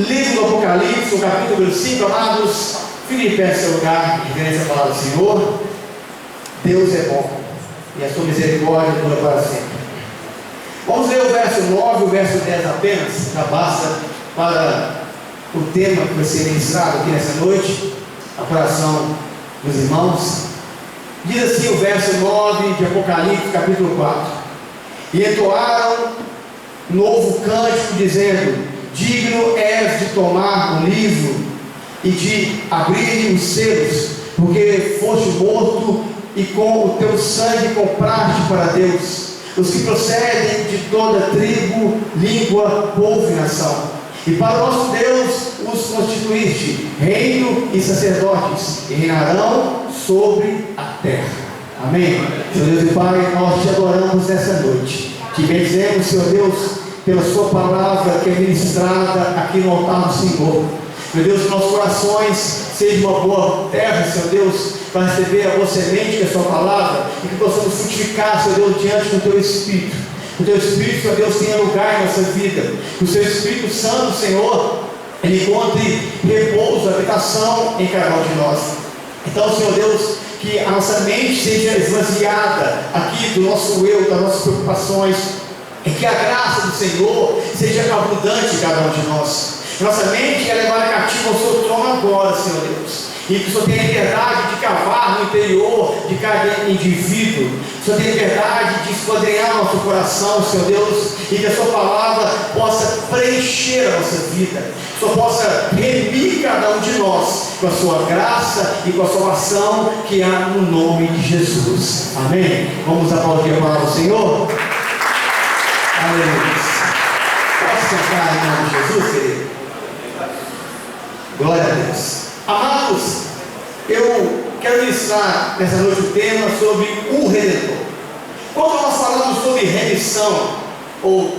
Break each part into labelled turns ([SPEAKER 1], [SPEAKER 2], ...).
[SPEAKER 1] livro do Apocalipse, o capítulo 5, amados, fique em pé no seu lugar, reverência a palavra do Senhor. Deus é bom e a sua misericórdia dura para sempre. Vamos ler o verso 9 e o verso 10 apenas, já basta para o tema que vai ser ministrado aqui nessa noite, a coração dos irmãos. Diz assim o verso 9 de Apocalipse, capítulo 4: E entoaram novo cântico, dizendo: Digno és de tomar o livro e de abrir os selos, porque foste morto e com o teu sangue compraste para Deus os que procedem de toda tribo, língua, povo e nação. E para o nosso Deus os constituíste reino e sacerdotes, e reinarão sobre a terra. Amém? Senhor Deus e Pai, nós te adoramos nessa noite. Te bendizemos, Senhor Deus, pela sua palavra que é ministrada aqui no altar do Senhor. Meu Deus, que nossos corações sejam uma boa terra, Senhor Deus, para receber a boa semente que é a sua palavra, e que possamos frutificar, Senhor Deus, diante do teu Espírito. Que o teu Espírito, Senhor Deus, tenha lugar em nossa vida. Que o seu Espírito Santo, Senhor, ele encontre repouso, habitação em cada um de nós. Então, Senhor Deus, que a nossa mente seja esvaziada aqui do nosso eu, das nossas preocupações, e que a graça do Senhor seja abundante em cada um de nós. Nossa mente é levada cativa ao seu trono agora, Senhor Deus. E que o Senhor tenha liberdade de cavar no interior de cada indivíduo. O Senhor tenha liberdade de esquadrinhar nosso coração, Senhor Deus, e que a sua palavra possa preencher a nossa vida. Que o Senhor possa remir cada um de nós com a sua graça e com a salvação que há no nome de Jesus. Amém? Vamos aplaudir a palavra do Senhor? Aleluia. Posso cantar em nome de Jesus, querido? Glória a Deus. Amados, eu quero ministrar nessa noite o tema sobre o Redentor. Quando nós falamos sobre remissão ou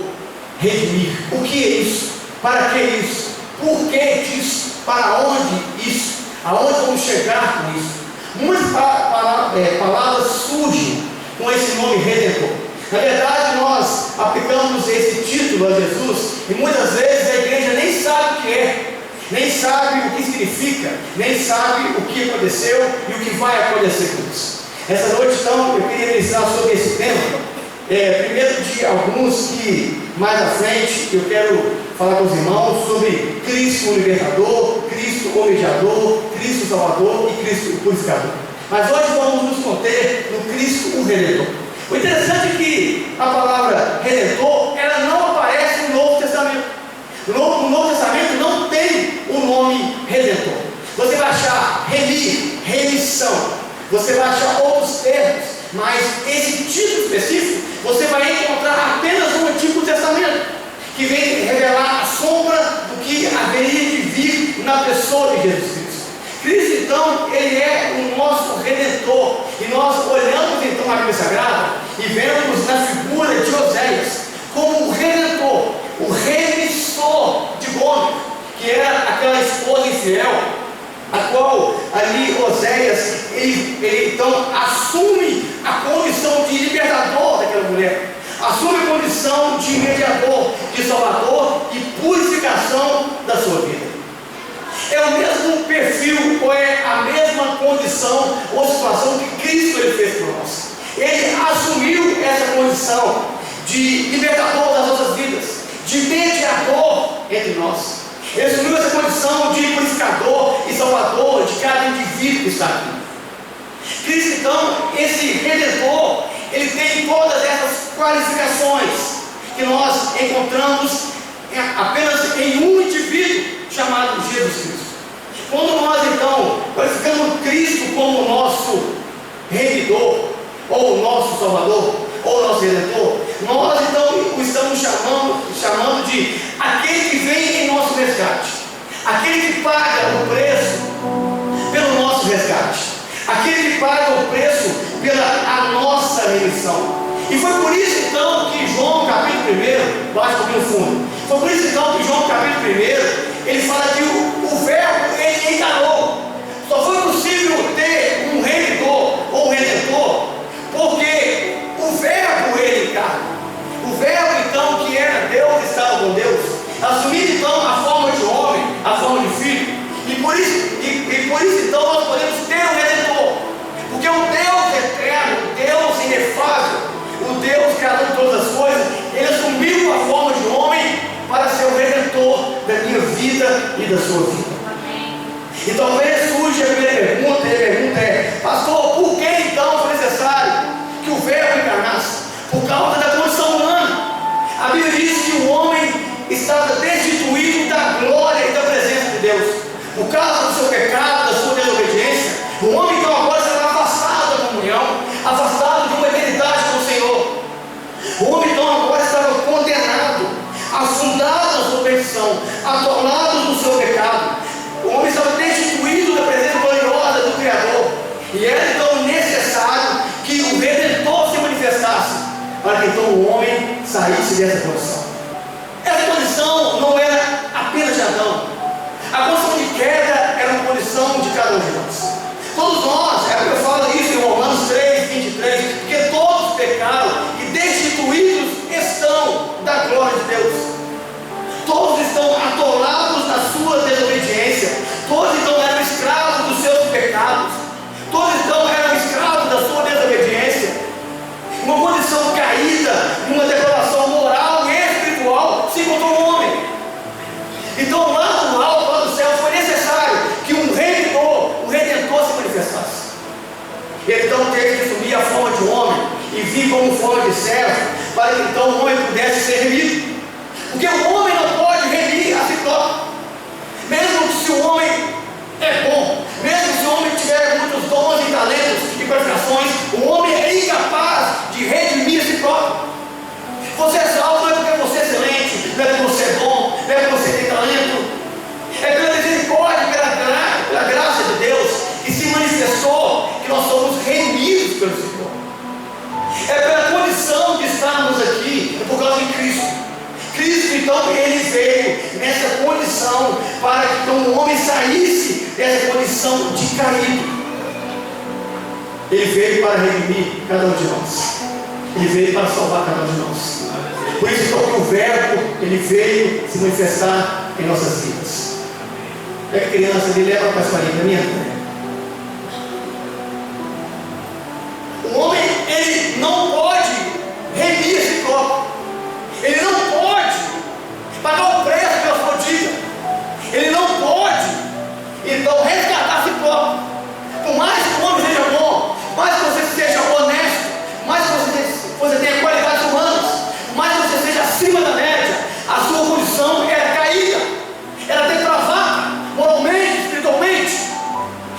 [SPEAKER 1] redimir, o que é isso? Para que isso? Por que disso? Para onde isso? Aonde vamos chegar com isso? Muitas palavras surgem com esse nome Redentor. Na verdade, nós aplicamos esse título a Jesus e muitas vezes a igreja nem sabe o que é, nem sabe o que significa, nem sabe o que aconteceu e o que vai acontecer com isso. Essa noite, então, eu queria ministrar sobre esse tema. Primeiro de alguns que mais à frente eu quero falar com os irmãos sobre Cristo o libertador, Cristo o mediador, Cristo o salvador e Cristo o purificador. Mas hoje vamos nos conter no Cristo o redentor. O interessante é que a palavra redentor, ela não aparece no Novo Testamento. No Novo Testamento não tem o nome redentor. Você vai achar remir, remissão, você vai achar outros termos, mas esse título específico você vai encontrar apenas no Antigo Testamento, que vem revelar a sombra do que haveria de vir na pessoa de Jesus Cristo. Cristo, então, ele é o nosso redentor, e nós olhamos então a Bíblia Sagrada e vemos na figura de Oséias como o redentor, o remissor de Gomer, que era aquela esposa infiel, a qual ali Oséias, ele então assume a condição de libertador daquela mulher, assume a condição de mediador, de salvador e purificação da sua vida. É o mesmo perfil, ou é a mesma condição ou situação que Cristo ele fez por nós. Ele assumiu essa condição de libertador das nossas vidas, de mediador entre nós. Ele assumiu essa condição de purificador e salvador de cada indivíduo que está aqui. Cristo, então, esse redentor, ele tem todas essas qualificações que nós encontramos apenas em um indivíduo chamado Jesus Cristo. Quando nós então qualificamos Cristo como nosso remidor, ou nosso salvador, ou nosso redentor, nós então o estamos chamando de aquele que vem em nosso resgate, aquele que paga o preço pelo nosso resgate, aquele que paga o preço pela a nossa remissão. E foi por isso então que João capítulo 1, baixa um pouquinho no fundo, foi por isso então que João capítulo 1, ele fala que o verbo ele encarnou. Só foi possível ter um remidor ou um redentor porque o verbo ele encarna. O verbo então que era Deus estava com Deus, assumindo então a forma de homem, redentor da minha vida e da sua vida. E talvez surja a primeira pergunta, e a pergunta é: pastor, por que então foi necessário que o verbo encarnasse? Por causa da condição humana. A Bíblia diz que o homem estava destituído da glória e da presença de Deus. Por causa do seu pecado, da sua desobediência, o homem então agora será afastado da comunhão, afastado de uma eternidade com o Senhor. O homem então agora estava condenado, afundado na sua perdição, atolado no seu pecado. O homem estava destituído da presença gloriosa do Criador. E era então necessário que o Redentor se manifestasse, para que então o homem saísse dessa condição. Essa condição não era apenas de Adão. A condição de queda era uma condição de cada um de nós. Todos nós, é porque eu falo isso em Romanos 3, 23, porque todos pecaram e destituídos estão da glória de Deus. Todos estão atolados na sua desobediência. Todos então eram escravos dos seus pecados. Todos então eram escravos da sua desobediência. Uma condição caída, uma depravação moral e espiritual se encontrou o homem. Então lá no alto, lá do céu, foi necessário que um redentor se manifestasse. Ele então teve que assumir a forma de homem e vir como forma de servo, para que então o homem pudesse ser remido. Porque o homem não pode remir a si próprio. Mesmo que se o homem é bom, mesmo se o homem tiver muitos dons e talentos e qualificações, o homem é incapaz de redimir a si próprio. Você é salvo não é porque você é excelente, não é porque você é bom, não é porque você tem talento. É pela misericórdia, pela graça de Deus que se manifestou, que nós somos remidos pelo Senhor. É pela condição de estarmos aqui, é por causa de Cristo. Cristo então ele veio nessa condição para que então o homem saísse dessa condição de caído. Ele veio para redimir cada um de nós. Ele veio para salvar cada um de nós. Por isso então que o verbo ele veio se manifestar em nossas vidas. É criança, ele leva para as farinhas, minha mãe. O homem ele não pode remir esse próprio. Ele não pode pagar o preço pela sua dívida. Ele não pode, então, resgatar a si próprio. Por mais que o homem seja bom, por mais que você seja honesto, por mais que você tenha qualidades humanas, por mais que você seja acima da média, a sua condição era caída, era depravada, moralmente, espiritualmente.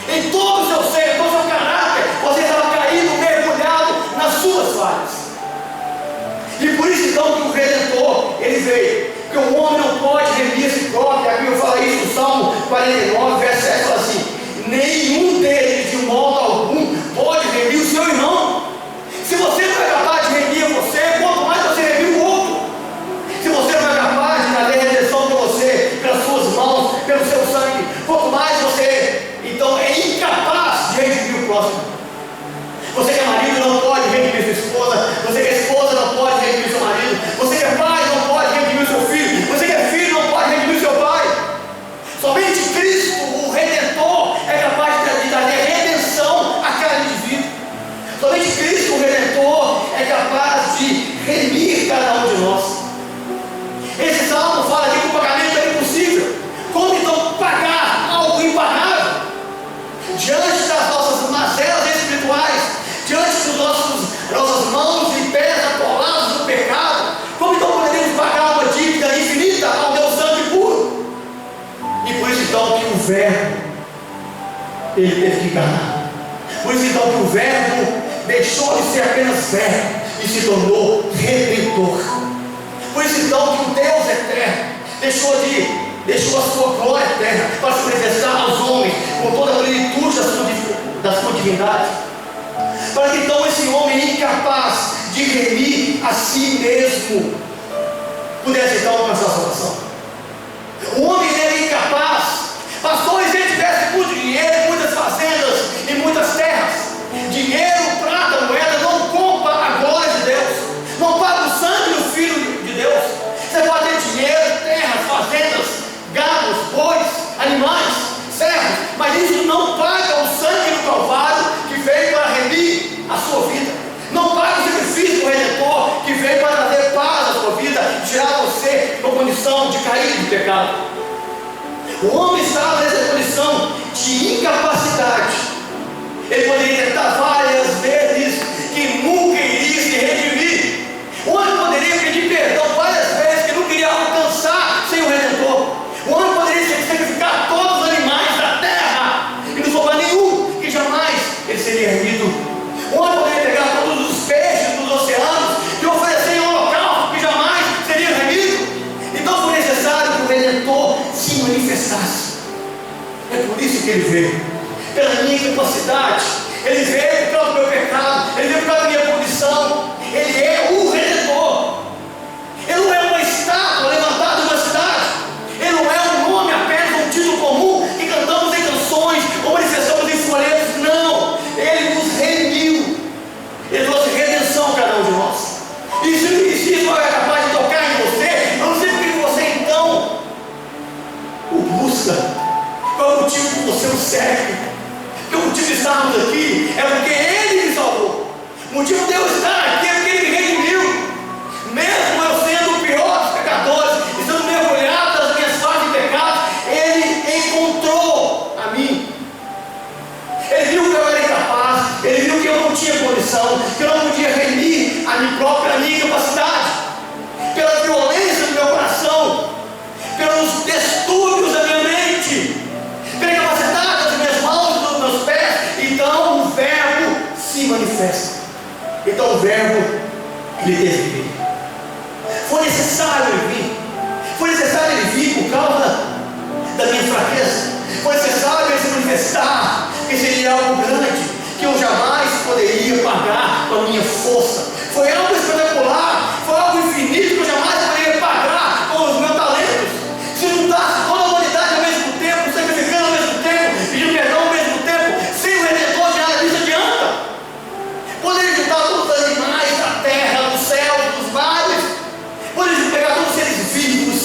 [SPEAKER 1] Em todo o seu ser, em todo o seu caráter, você estava caído, mergulhado nas suas falhas. E por isso então que o Redentor, ele veio. Porque o homem não pode remir a si próprio. A Bíblia fala isso no Salmo 49, verso 7, fala assim: nenhum deles de modo algum pode remir o seu irmão. Se você não é capaz de remir você, quanto mais você remir o outro. Se você não é capaz de trazer redenção para você, pelas suas mãos, pelo seu sangue, quanto mais você então é incapaz de redimir o próximo. Você que é marido não pode redimir sua esposa. Você que é esposa não pode redimir seu marido. Você que é pai não pode redimir seu filho. Você que é filho não pode redimir seu pai. Somente Cristo, o Redentor, é capaz de trazer redenção a cada indivíduo. Somente Cristo, o Redentor, é capaz de remir cada um de nós. Esse salmo fala aqui que o pagamento é impossível. Como então pagar algo impagável? Diante das nossas mazelas espirituais, diante das nossas mãos e pés atolados no pecado, como então podemos pagar uma dívida infinita ao Deus santo e puro? E por isso então que o verbo ele teve que encarnar. Por isso então que o verbo deixou de ser apenas verbo e se tornou redentor. Por isso então que o Deus eterno deixou a sua glória eterna para se manifestar aos homens com toda a plenitude da sua divindade, para que então esse homem incapaz de remir a si mesmo pudesse então alcançar a salvação. O homem era incapaz. Pastor, se ele tivesse muito dinheiro, muitas fazendas e muitas terras, dinheiro, prata, moeda não compra a glória de Deus, não paga o sangue do Filho de Deus. Você pode ter dinheiro, terras, fazendas, gados, bois, animais, servos, mas isso não paga o sangue do Calvário que veio para remir a sua vida. Não paga o sacrifício do Redentor que veio para trazer paz à sua vida, tirar você de uma condição de pecado. O homem estava nessa condição de incapacidade. Ele poderia tentar várias vezes que nunca iria se redimir. O homem poderia pedir perdão várias vezes que não queria alcançar sem o Redentor. O homem poderia sacrificar todos os animais da terra e não sobrar nenhum, que jamais ele seria remido. O homem poderia pegar todos os peixes dos oceanos e oferecer em holocausto, que jamais seria remido. Então foi necessário que o Redentor se manifestasse. É por isso que ele veio, pela minha incapacidade. Ele veio por causa do meu pecado, ele veio por causa da minha condição. Ele é o Redentor. Ele não é uma estátua levantada em uma cidade. Ele não é um nome apenas, um título comum que cantamos em canções ou manifestamos em folhetos. Não, ele nos remiu. Ele trouxe redenção a cada um de nós. E se isso não é capaz de tocar em você, eu não sei por que você então o busca. Qual é o motivo que você o serve? Porque o motivo de estarmos aqui é porque ele me salvou. O motivo de eu estar aqui é porque ele me redimiu. Mesmo eu sendo o pior dos pecadores, e sendo mergulhado nas minhas fases de pecado, ele encontrou a mim. Ele viu que eu era incapaz, ele viu que eu não tinha condição, que eu não podia remir a mim próprio, a minha incapacidade, pela violência do meu coração, pelos distúrbios da minha mente, pela incapacidade das minhas mãos e dos meus pés. Então o Verbo se manifesta. Então o Verbo, ele teve que vir. Foi necessário ele vir. Foi necessário ele vir por causa da minha fraqueza. Foi necessário ele se manifestar, que seria algo grande, que eu jamais poderia pagar com a minha força. Foi algo espetacular, foi algo infinito, que eu jamais poderia pagar com os meus talentos. Se juntasse toda a humanidade ao mesmo tempo, sacrificando ao mesmo tempo, pedindo perdão ao mesmo tempo, sem o Redentor, de nada disso adianta. Poderia juntar todos os animais da terra, do céu, dos mares, poderia pegar todos os seres vivos,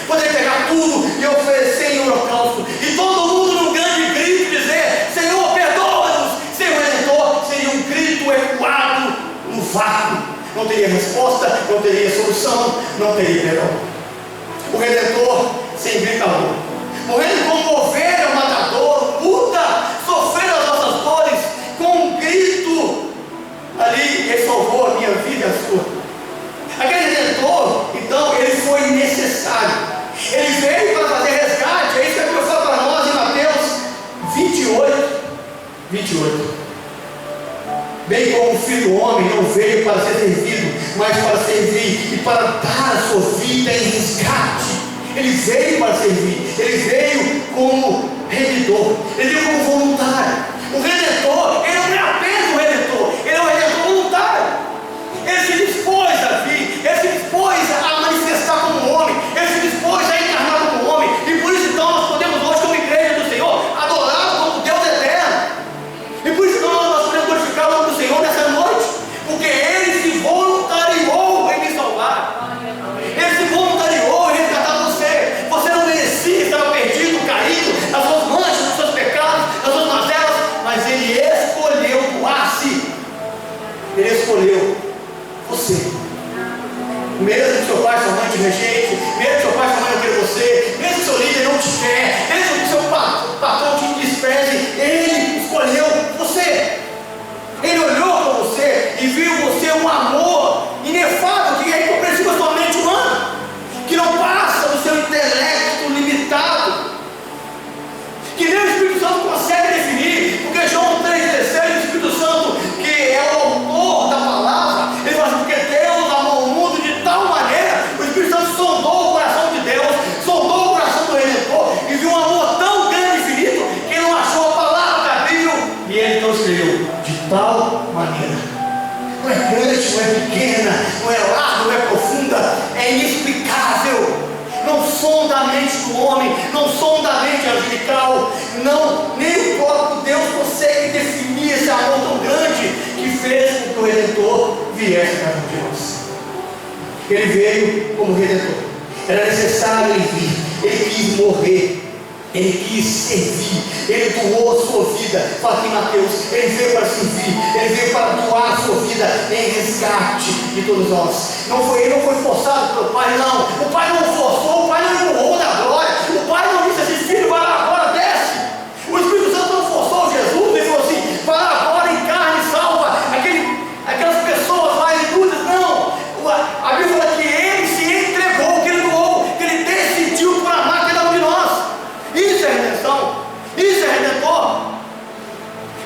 [SPEAKER 1] poderia pegar tudo e oferecer em holocausto, e todo mundo num grande grito dizer: Senhor, perdoa-nos. Sem o Redentor seria um grito ecoado no vácuo. Não teria resposta, não teria solução, não teria perdão. O Redentor sem grito calor, morrendo como ovelha, matador, luta, sofrendo as nossas dores, com um grito ali, ele salvou a minha vida e a sua. Aquele Redentor, então, ele foi necessário. Ele veio para fazer resgate. É isso que eu falo para nós em Mateus 28. Bem como o Filho do Homem não veio para ser servido, mas para servir e para dar a sua vida em resgate. Ele veio para servir, ele veio como remidor, ele veio como voluntário. O Redentor, ele não é apenas o Redentor, ele é um Redentor voluntário. Ele se dispôs a vir, ele se dispôs a manifestar como homem, ele se dispôs a encarnar como homem. E por isso então nós podemos hoje, como igreja do Senhor, adorá-lo como Deus eterno. E por isso então nós podemos glorificar o nome do Senhor nessa noite, porque ele se voluntariou em me salvar. Ele se voluntariou em resgatar você. Você não merecia, estava perdido, caído, nas suas manchas, nos seus pecados, nas suas mazelas, mas ele escolheu doar-se. Ele escolheu você. Mesmo que seu pai e sua mãe te rejeite, mesmo que seu pai e sua mãe não queiram você, mesmo que seu líder não te quer, mesmo que seu patrão te despreze, ele escolheu você. Ele olhou para você e viu você um amor inefável, que é incompreensível à sua mente humana, que não passa do seu intelecto limitado, que nem o Espírito Santo consegue definir, porque João 3,16, o Espírito Santo, que é o autor da palavra, ele fala assim: porque Deus amou o mundo de tal maneira, o Espírito Santo sondou o coração de Deus, sondou o coração do Redentor, e viu um amor tão grande e infinito, que ele não achou a palavra cabível, e ele então escreveu: de tal maneira. Não é grande, não é pequena, não é larga, não é profunda, é inexplicável. Não sonda a mente do homem, não sonda a mente angelical, não, nem o próprio Deus consegue definir esse amor tão grande que fez com que o Redentor viesse a cada um de nós. Ele veio como Redentor, era necessário ele vir, ele quis morrer, ele quis servir, ele doou a sua vida. Fala aqui em Mateus, ele veio para servir, ele veio para doar a sua vida em resgate de todos nós. Ele não foi forçado pelo pai, não. O pai não forçou, o pai não empurrou na glória. O pai não disse assim: filho, vai lá agora, desce. O Espírito Santo não forçou Jesus, ele falou assim: vai lá agora, encarne e salva aquelas pessoas lá iludidas. Não. A Bíblia fala que ele se entregou, que ele doou, que ele decidiu por amar cada um de nós. Isso é redenção, isso é redentor,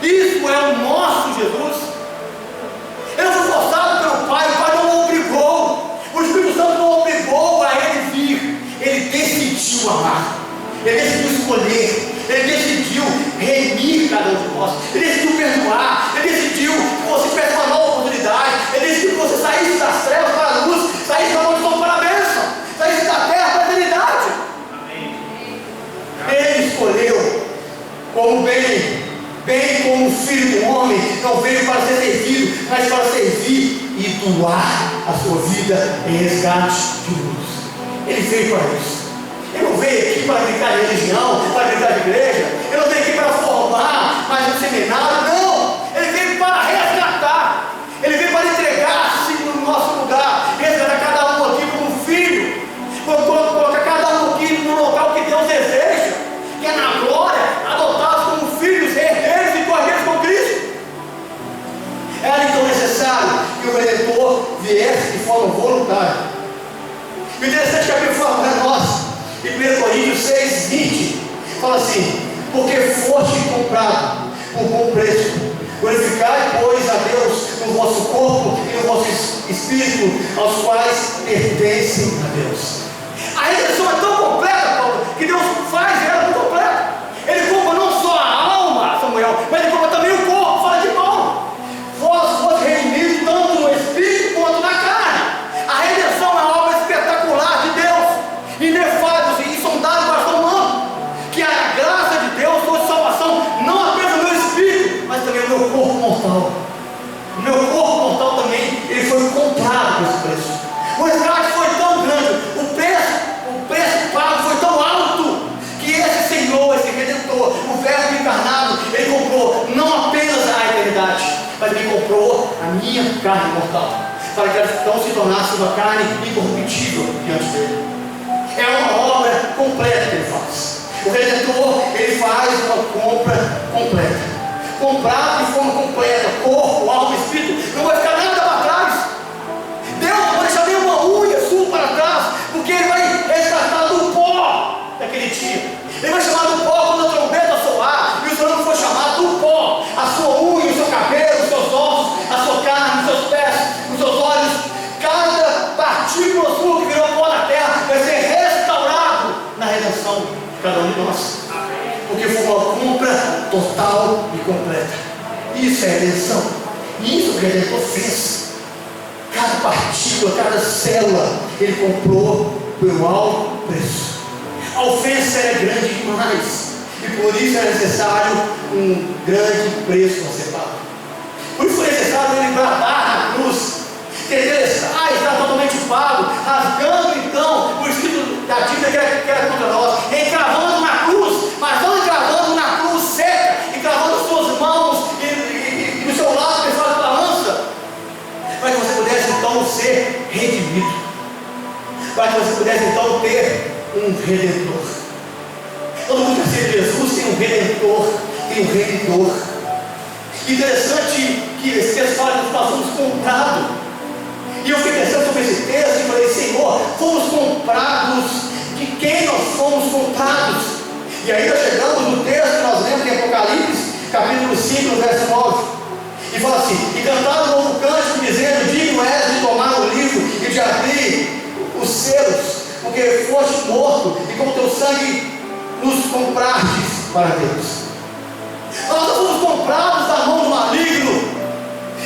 [SPEAKER 1] isso é o nosso Jesus. Ele não foi forçado pelo pai, o pai não o obrigou, o Espírito Santo não obrigou a ele vir, ele decidiu amar, ele decidiu escolher, ele decidiu remir cada um de nós, ele decidiu perdoar, ele decidiu que você tivesse uma nova oportunidade, ele decidiu que você saísse das trevas para a luz, saísse da maldição para a bênção, saísse da terra para a eternidade. Ele escolheu como bem como filho do homem, não veio para ser servido, mas para servir e doar a sua vida em resgate de muitos. Ele veio para isso. Ele não veio aqui para brincar de religião, para brincar de igreja, ele não veio aqui para formar mais um seminário, não, ele veio para resgatar, ele veio para entregar-se no nosso lugar, resgatar cada um aqui como filho, colocar cada um aqui no local que Deus deseja, que é na glória, adotados como filhos, herdeiros e cordeiros com Cristo. Era então necessário que o Redentor viesse de forma voluntária. O interessante é que a Bíblia fala para nós, em 1 Coríntios 6, 20, fala assim: porque foste comprado por bom preço, glorificai, pois, a Deus no vosso corpo e no vosso espírito, aos quais pertencem a Deus. A redenção é tão completa, Paulo, que Deus faz ela muito completa. Ele compra não só a alma, Samuel, mas ele compra também o corpo. Fala de Paulo: vós foste redimidos tanto no espírito quanto na carne. A redenção é uma obra espetacular de Deus, inefável e insondável coração humano, que a graça de Deus trouxe salvação não apenas no meu espírito, mas também no meu corpo mortal. O meu corpo mortal também, ele foi comprado por esse preço. O resgate foi tão grande, o preço pago foi tão alto, que esse Senhor, esse Redentor, o Verbo encarnado, ele comprou não apenas a eternidade, mas ele comprou a minha carne mortal, para que ela então se tornasse uma carne incorruptível diante dele. É uma obra completa que ele faz. O Redentor, ele faz uma compra completa, comprado de forma completa, corpo, alma, espírito, não vai ficar nada para trás. Deus não vai deixar nenhuma unha sua para trás, porque ele vai resgatar do pó daquele dia. Ele vai chamar do pó quando a trombeta soar, e o Senhor não foi chamado do pó, a sua unha, o seu cabelo, os seus ossos, a sua carne, os seus pés, os seus olhos, cada partícula sua que virou pó na terra vai ser restaurado na redenção de cada um de nós, porque foi uma compra total e completa. Isso é redenção, e isso que o Redentor fez. Cada partícula, cada célula, ele comprou pelo alto preço. A ofensa é grande demais, e por isso é necessário um grande preço a ser pago. Por isso foi necessário ele bradar na cruz, que ele está totalmente pago, rasgando então o escrito da dívida que era contra nós, encravando na cruz, mas não encravando na cruz seca, encravando suas mãos e no seu lado pessoal pela lança, para que você pudesse então ser redimido, para que você pudesse então ter um Redentor. Todo mundo que aceita Jesus tem um Redentor, tem um Redentor. Interessante que esse texto fala que nós fomos comprados. E eu fiquei pensando sobre esse texto e falei: Senhor, fomos comprados. De quem nós fomos comprados? E aí nós chegamos no texto que nós lemos em Apocalipse, capítulo 5, verso 9. E fala assim: e cantaram um novo cântico, dizendo: digno és de tomar o livro e de abrir os selos, porque foste morto e com teu sangue nos comprastes para Deus. Nós não fomos comprados da mão do maligno.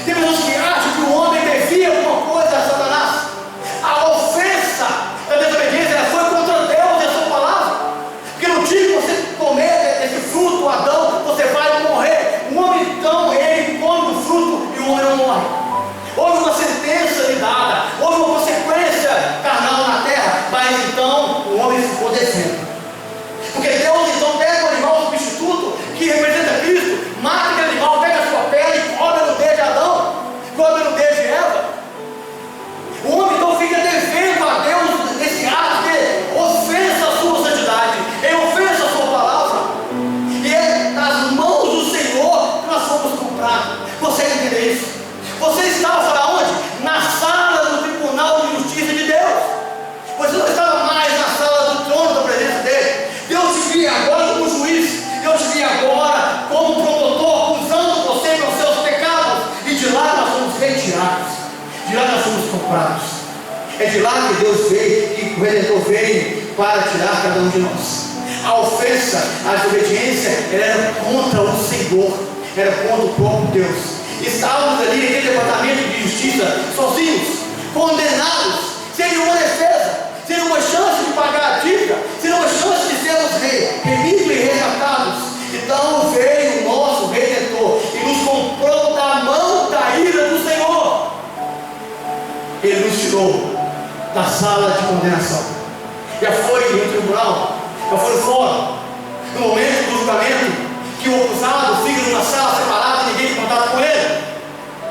[SPEAKER 1] Tem pessoas que acham que o homem devia alguma coisa a Satanás. A ofensa da desobediência foi contra Deus e a sua palavra, porque no dia que você comer esse fruto, Adão, você vai morrer. O homem então, ele come o fruto e o homem não morre. Houve uma sentença lhe dada, houve uma consequência carnal na terra, mas então o homem ficou devendo. Porque Deus então pega o animal substituto, que representa Cristo, mata aquele animal, pega a sua de lá que Deus veio, que o Redentor veio para tirar cada um de nós. A ofensa, a desobediência, ela era contra o Senhor, era contra o próprio Deus. Estávamos ali naquele departamento de justiça, sozinhos, condenados, sem nenhuma defesa, sem nenhuma chance de pagar a dívida, sem nenhuma chance de sermos remidos e resgatados. Então veio o nosso Redentor e nos comprou da mão da ira do Senhor. Ele nos tirou da sala de condenação. Já foi no tribunal, já foi fora. No momento do julgamento, que o acusado fica numa sala separada e ninguém tem contato com ele.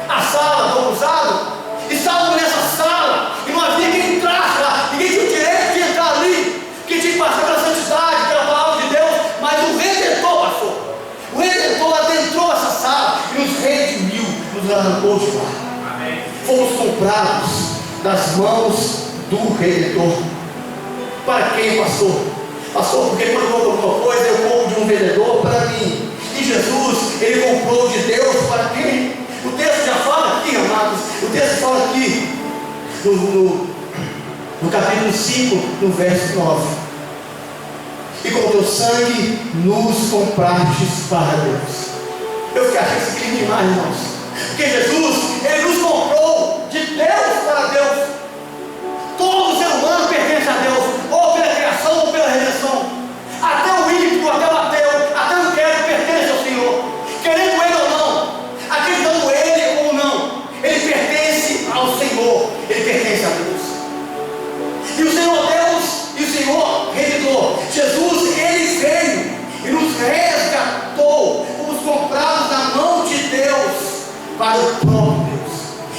[SPEAKER 1] A sala do acusado, estávamos nessa sala e não havia quem entrasse lá, ninguém tinha o direito de entrar ali, que tinha que passar pela santidade, pela palavra de Deus, mas o Redentor passou. O Redentor adentrou essa sala e nos redimiu, nos arrancou de lá. Amém. Fomos comprados das mãos do Redentor. Para quem, pastor? Pastor, porque quando eu compro alguma coisa, eu compro de um vendedor para mim. E Jesus, ele comprou de Deus para quem? O texto já fala aqui, amados, o texto fala aqui, no capítulo 5, no verso 9. E com teu sangue nos comprastes para Deus. Eu fiquei achando isso aqui demais, irmãos. Porque Jesus, ele nos comprou de Deus para Deus. Todo ser humano pertence a Deus, ou pela criação ou pela redenção. Até o ímpio, até o ateu, até o incrédulo pertence ao Senhor. Querendo ele ou não, acreditando ele ou não, ele pertence ao Senhor, ele pertence a Deus. E o Senhor Deus, e o Senhor Redentor, Jesus, ele veio e nos resgatou, fomos comprados na mão de Deus para o próprio Deus.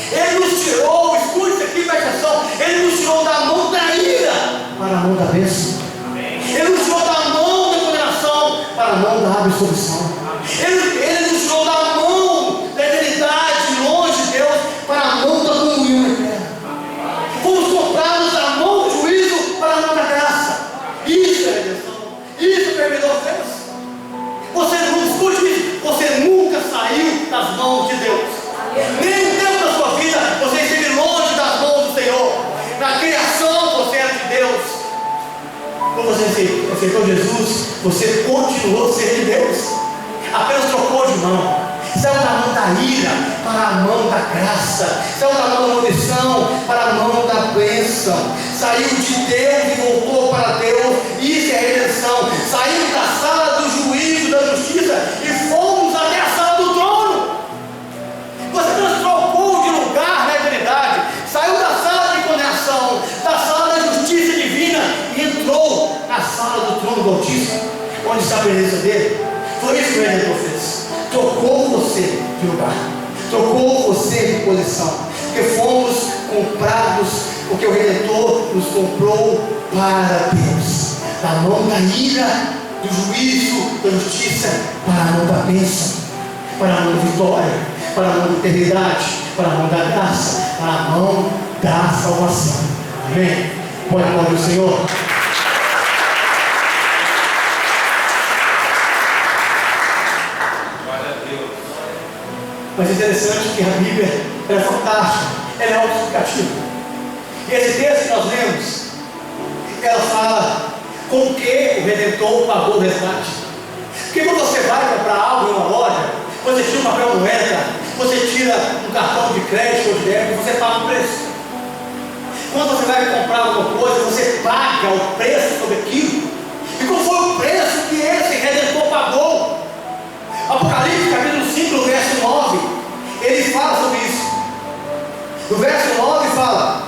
[SPEAKER 1] Ele nos tirou, escute isso aqui, presta atenção, ele nos tirou da mão da ira para a mão da bênção. Ele nos tirou da mão da condenação para a mão da absolvição. Ele nos tirou da mão da eternidade, longe de Deus, para a mão da comunhão eterna. Fomos comprados da mão do juízo para a mão da graça. Isso é redenção. Isso é permissão de Deus. Você não escute isso. Você nunca saiu das mãos de Deus. Nem um tempo da sua vida você esteve longe das mãos do Senhor. Na criação você era de Deus. Quando você aceitou Jesus, você continuou sendo de Deus. Apenas trocou de mão. Saiu da mão da ira para a mão da graça. Saiu da mão da maldição para a mão da bênção. Saiu de Deus e voltou para Deus. Isso é redenção. Saímos da sala do juízo, da justiça e fomos até a sala do trono. Você trocou de lugar na eternidade. Saiu da sala de condenação, da sala da justiça divina e entrou na sala do trono do Altíssimo, onde está a presença dele. Foi isso que o Redentor fez. Trocou você de lugar, trocou você de posição, porque fomos comprados, porque o Redentor nos comprou para Deus, da mão da ira, do juízo, da justiça, para a mão da bênção, para a mão da vitória, para a mão da eternidade, para a mão da graça, para a mão da salvação. Amém? Põe a mão do Senhor. Mas é interessante que a Bíblia é fantástica, ela é autoexplicativa. E esse texto que nós lemos, ela fala com o que o Redentor pagou o resgate. Porque quando você vai comprar algo em uma loja, você tira uma papel moeda, você tira um cartão de crédito ou de débito, você paga o preço. Quando você vai comprar alguma coisa, você paga o preço sobre aquilo. E qual foi o preço que esse Redentor pagou? Apocalipse capítulo 5, no verso 9, ele fala sobre isso. No verso 9 fala: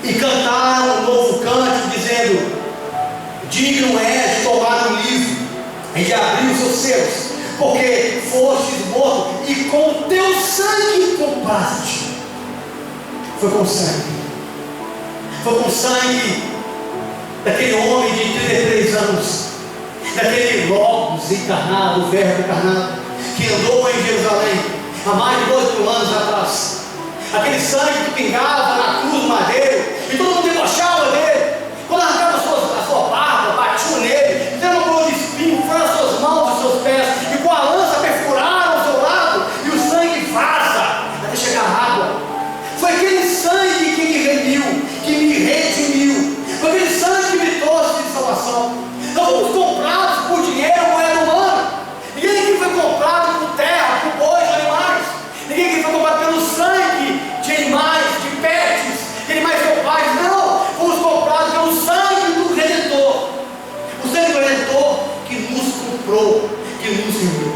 [SPEAKER 1] e cantaram um novo cântico, dizendo: digno é de tomar o livro e de abrir os seus selos, porque fostes morto e com teu sangue compraste. Foi com sangue. Foi com sangue daquele homem de 33 anos, daquele Logos encarnado, o Verbo encarnado, que andou em Jerusalém há mais de 2 mil anos atrás. Aquele sangue que pingava na cruz do madeiro e todo mundo debochava dele. Quando arrancava a sua barba, batiam nele, fizeram uma coroa de espinho, foram as suas mãos e os seus pés, e com a lança perfuraram o seu lado, e o sangue vaza até chegar à água. Foi aquele sangue que me remiu, fomos comprados por dinheiro, moeda humana. Ninguém aqui foi comprado por terra, por bois, animais. Ninguém aqui foi comprado pelo sangue de animais, de pets, de animais selvagens. Não, fomos comprados pelo sangue do Redentor. O sangue do Redentor que nos comprou, que nos uniu.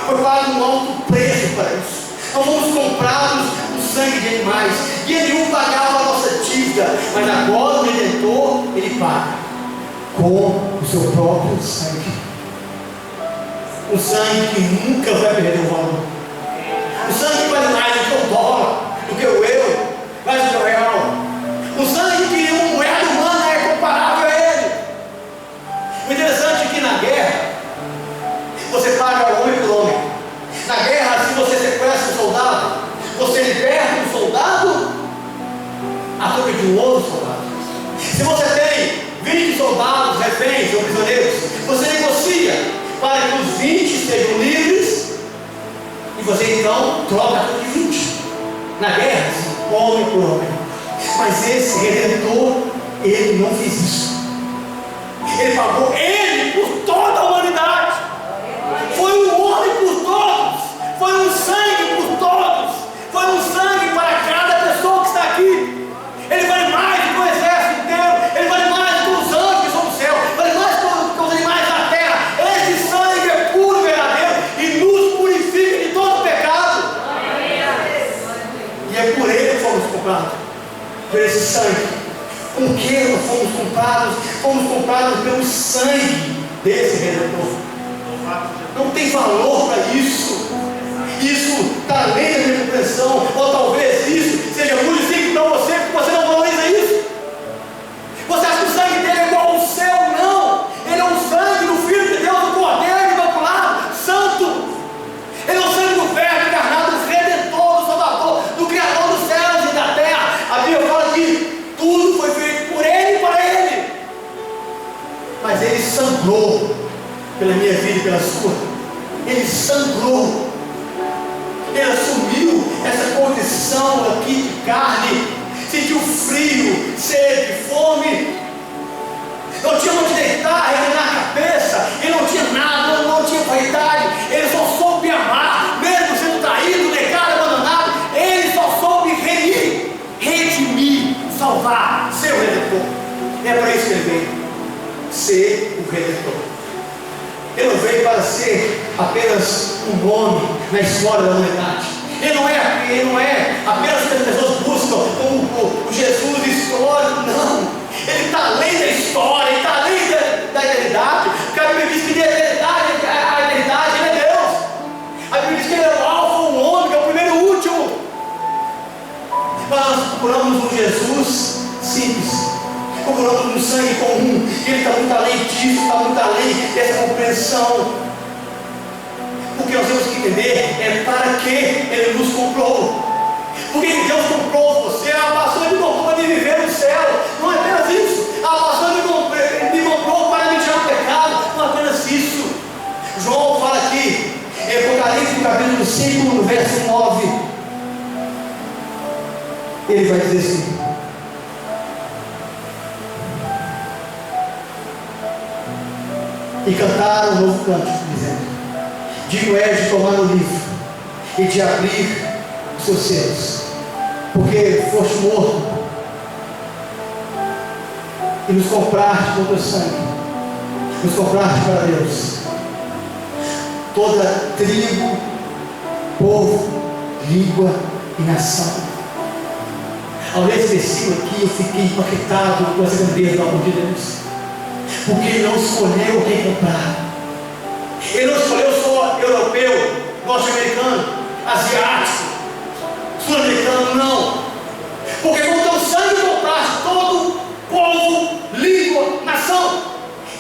[SPEAKER 1] Foi pago um alto preço para isso. Nós fomos comprados com sangue de animais. E nenhum pagava a nossa dívida. Mas agora o Redentor, ele paga com o seu próprio sangue. Um sangue que nunca vai perder o valor. Um sangue que vale mais do que o dólar, do que o euro, mais do que o real. Um sangue que uma moeda humana é comparável a ele. O interessante é que na guerra, você paga homem por homem. Na guerra, se você sequestra um soldado, você liberta um soldado a troca de um outro soldado. Se você tem 20 soldados, reféns ou prisioneiros, você negocia para que os 20 sejam livres e você então troca a troca de 20. Na guerra, homem por homem. Mas esse Redentor, ele não fez isso. Ele pagou ele por toda a humanidade. Foi um homem por todos. Foi um sangue por todos. Foi um sangue para cada pessoa que está aqui. Ele vale mais do que o exército inteiro. Ele vale mais do que os anjos que estão no céu. Vale mais do que os animais da terra. Esse sangue é puro, verdadeiro e nos purifica de todo pecado. E é por ele que fomos comprados. Por esse sangue. Com que nós fomos comprados? Fomos comprados pelo sangue desse Redentor. Não tem valor para isso. Isso está além da minha compreensão. Ou talvez isso seja muito simples para você, porque você não valoriza isso. Você acha que o sangue dele é igual ao céu? Não. Ele é o sangue do Filho de Deus, do Cordeiro Imaculado, Santo. Ele é o sangue do Verbo encarnado, do Redentor, do Salvador, do Criador dos céus e da terra. A Bíblia fala que tudo foi feito por ele e para ele. Mas ele sangrou pela minha vida e pela sua. Ele sangrou. Ele assumiu essa condição aqui de carne. Sentiu frio, sede, fome. Não tinha onde deitar, reclinar a cabeça. Ele não tinha nada, não tinha vaidade. Ele só soube amar, mesmo sendo traído, negado, abandonado. Ele só soube remir, redimir, salvar, ser o Redentor. É para isso que ele veio, ser o Redentor. Ele não veio para ser apenas um nome na história da humanidade. Ele não é apenas que as pessoas buscam o Jesus histórico, não. Ele está além da história, ele está além da eternidade. Porque a Bíblia diz que da eternidade, a eternidade, ele é Deus. A Bíblia diz que ele é o alfa, o ômega, o primeiro e o último. Mas nós procuramos um Jesus simples. Procuramos um sangue comum. Ele está muito além disso, está muito além dessa compreensão. O que nós temos que entender é para que ele nos comprou. Porque Deus comprou você. Pastor, ele comprou para viver no céu. Não é apenas isso. Pastor, ele comprou para me tirar o pecado. Não é apenas isso. João fala aqui em Apocalipse, no capítulo 5, no verso 9. Ele vai dizer assim: e cantaram um novo cântico, dizendo: digno és de tomar o livro e de abrir os seus selos, porque foste morto e nos compraste com o teu sangue, nos compraste para Deus. Toda tribo, povo, língua e nação. Ao ler esse versículo aqui, eu fiquei impactado com essa grandeza do amor de Deus. Porque ele não escolheu quem comprar. Ele não escolheu só europeu, norte-americano, asiático, sul-americano, não. Porque com teu sangue compraste todo povo, língua, nação.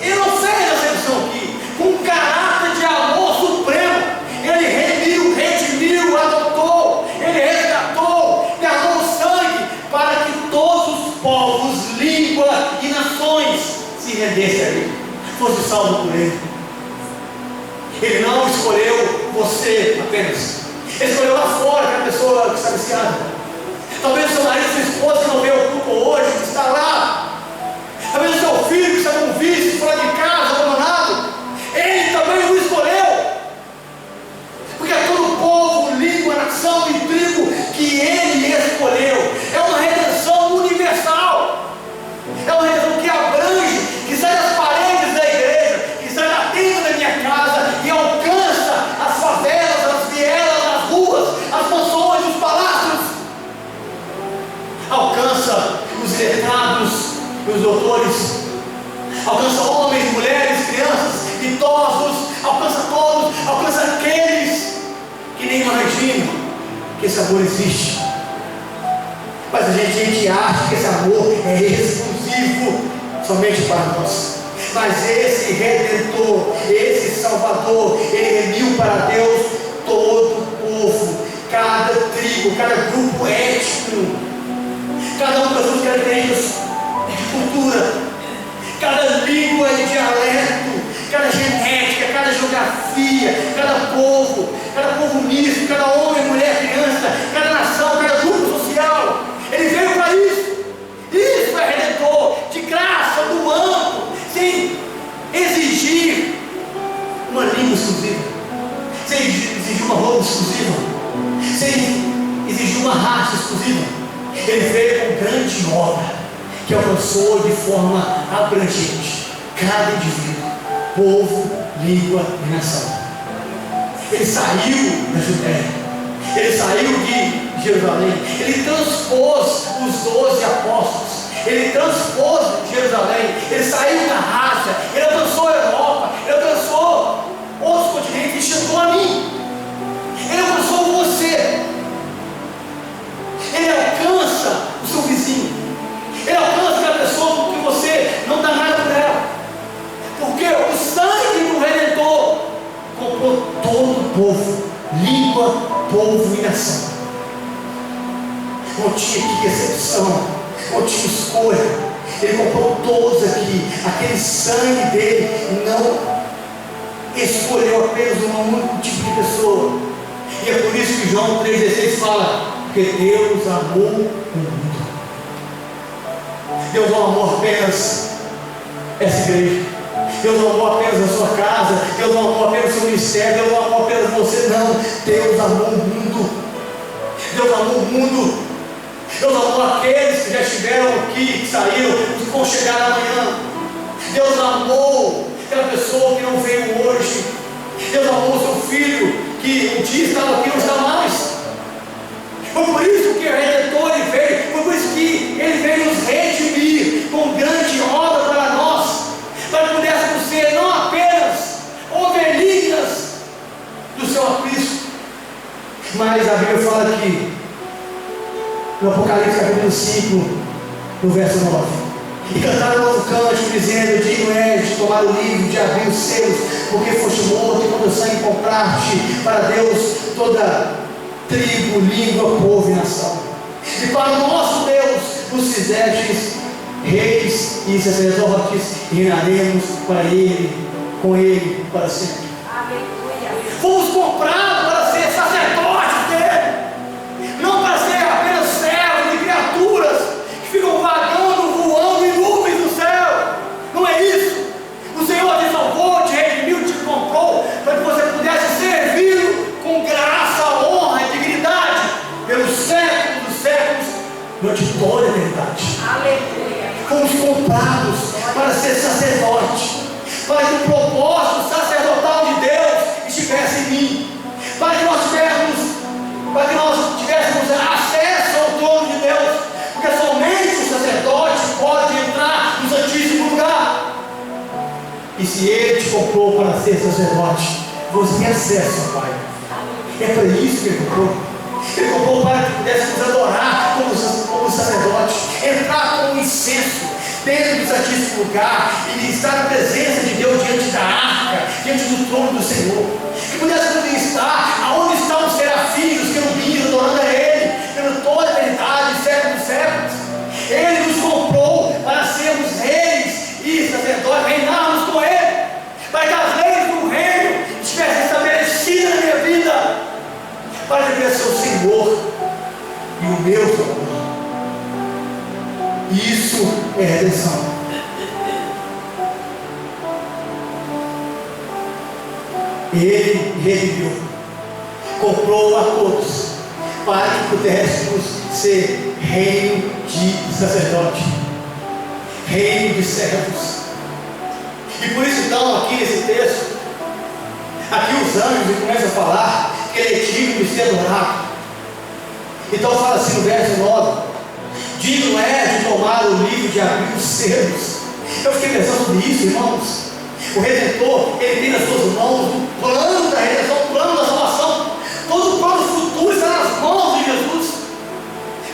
[SPEAKER 1] Ele não fez acepção aqui. Com um caráter de amor supremo, ele redimiu, adotou, ele resgatou, derramou sangue para que todos os povos, língua e nações se rendesse a ele, fosse salvo por ele. Ele não escolheu você apenas. Ele escolheu lá fora, aquela pessoa que está viciada. Talvez o seu marido, sua esposa que não veio ao culto hoje, que está lá. Talvez o seu filho que está com vício, fora de casa, abandonado. idosos, alcança todos, alcança aqueles que nem imaginam que esse amor existe. Mas a gente acha que esse amor é exclusivo somente para nós. Mas esse Redentor, esse Salvador, ele remiu para Deus todo o povo, cada tribo, cada grupo étnico, cada um das suas características de cultura, cada língua e dialeto, cada genética, cada geografia, cada povo misto, cada homem, mulher, criança, cada nação, cada grupo social. Ele veio para isso. Isso é Redentor, de graça, do amplo, sem exigir uma língua exclusiva, sem exigir uma roupa exclusiva, sem exigir uma raça exclusiva. Ele veio com grande obra, que alcançou de forma abrangente cada indivíduo, povo, língua e nação. Ele saiu da Judéia, ele saiu de Jerusalém, ele transpôs os 12 apóstolos, ele transpôs Jerusalém, ele saiu da raça, ele alcançou a Europa, ele alcançou outros continentes e chegou a mim. Ele alcançou você, ele alcança o seu vizinho, ele alcança aquela pessoa que você não dá nada por ela, porque o sangue do Redentor comprou todo o povo, língua, povo e nação. Não tinha que exceção, não tinha escolha. Ele comprou todos aqui. Aquele sangue dele não escolheu apenas um único tipo de pessoa. E é por isso que João 3,16 fala: porque Deus amou o mundo. Deus não amou apenas essa igreja, Deus não amou apenas a sua casa, Deus não amou apenas o seu ministério, Deus não amou apenas você, não. Deus amou o mundo. Deus amou o mundo. Deus amou aqueles que já estiveram aqui, que saíram, que vão chegar amanhã. Deus amou aquela pessoa que não veio hoje. Deus amou o seu filho, que um dia estava aqui e não está mais. Foi por isso que o Redentor ele veio, foi por isso que ele veio nos redimir com grande obra para nós, para que pudéssemos ser não apenas ovelhinhas do seu aprisco, mas a Bíblia fala aqui, no Apocalipse capítulo 5, no verso 9: e cantaram um novo cântico, dizendo: digno és de tomar o livro, de abrir os selos, porque foste morto e com teu sangue compraste para Deus toda tribo, língua, povo e nação. E para o nosso Deus nos fizestes reis e sacerdotes, e reinaremos para Ele, com Ele para sempre. Fomos comprados para ser sacerdotes dele, não para ser apenas servos de criaturas que ficam vagando, voando em nuvens do céu. Não é isso. O Senhor te salvou, te redimiu, te comprou para que você pudesse servir com graça, honra e dignidade pelos séculos dos séculos, durante toda a eternidade. Aleluia. Fomos comprados para ser sacerdote, para que o propósito sacerdotal de Deus estivesse em mim, para que nós tivéssemos acesso ao trono de Deus, porque somente o sacerdote pode entrar no Santíssimo Lugar. E se Ele te comprou para ser sacerdote, você tem acesso ao Pai. É para isso que Ele comprou. Ele comprou para que pudéssemos adorar como sacerdote, entrar com incenso dentro do Santíssimo Lugar e estar na presença de Deus diante da arca, diante do trono do Senhor, que pudéssemos estar aonde estão os serafins, os querubins, adorando a Ele pela toda a eternidade, séculos dos séculos. Ele nos comprou para sermos reis e sacerdotes, reinarmos com Ele, para que as leis do reino estivessem estabelecidas na minha vida, para que Ele seja o Senhor e o meu Salvador. Isso é redenção. Ele redimiu, comprou a todos, para que pudéssemos ser reino de sacerdote, reino de servos. E por isso então aqui nesse texto, aqui os anjos começam a falar que ele é digno de ser adorado. Então fala assim no verso 9: digno é de tomar o livro, de abrir os selos. Eu fiquei pensando nisso, irmãos. O Redentor, ele tem nas suas mãos o plano da redenção, o plano da salvação. Todo o plano futuro está nas mãos de Jesus.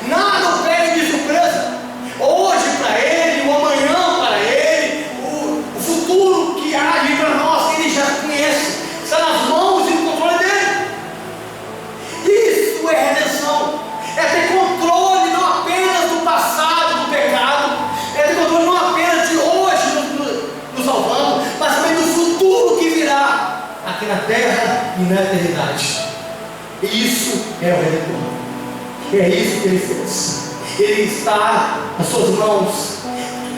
[SPEAKER 1] Nada o pega de surpresa. Hoje para ele, o amanhã para ele, o futuro que há de para nós, ele já conhece. Está nas mãos e no controle dele. Isso é redenção. É ter controle não apenas do passado, do pecado. É ter controle não apenas de hoje nos salvando, mas também do futuro que virá aqui na terra e na eternidade. Isso é o Redentor. É isso que ele fez. Ele está nas suas mãos.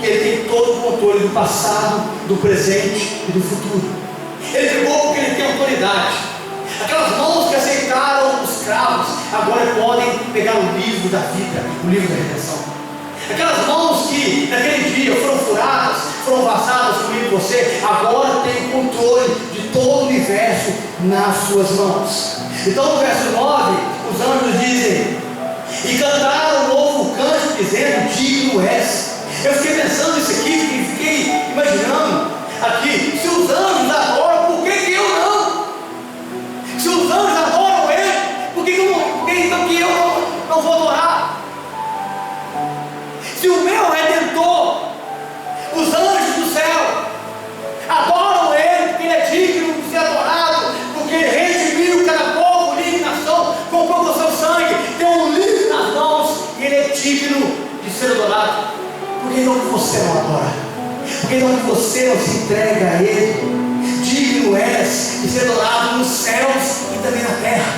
[SPEAKER 1] Ele tem todo o controle do passado, do presente e do futuro. Ele pegou porque ele tem autoridade. Aquelas mãos que aceitaram os cravos, agora podem pegar o livro da vida, o livro da redenção. Aquelas mãos que naquele dia foram furadas, foram passadas comigo e você, agora tem o controle de todo o universo nas suas mãos. Então no verso 9, os anjos dizem: e cantaram um novo cântico dizendo: digno és. Eu fiquei pensando nisso aqui e fiquei imaginando aqui, se os anjos adoram, por que eu não? Se os anjos adoram ele, por que então que eu não vou adorar? Se o meu Redentor, os anjos do céu, adoram ele, porque ele é digno de ser adorado, porque ele redimiu cada povo, língua e nação, comprou com o seu sangue, tem um livro nas mãos, e ele é digno de ser adorado. Por que não que você não adora? Por que não que você não se entrega a ele? Digno és de ser adorado nos céus e também na terra.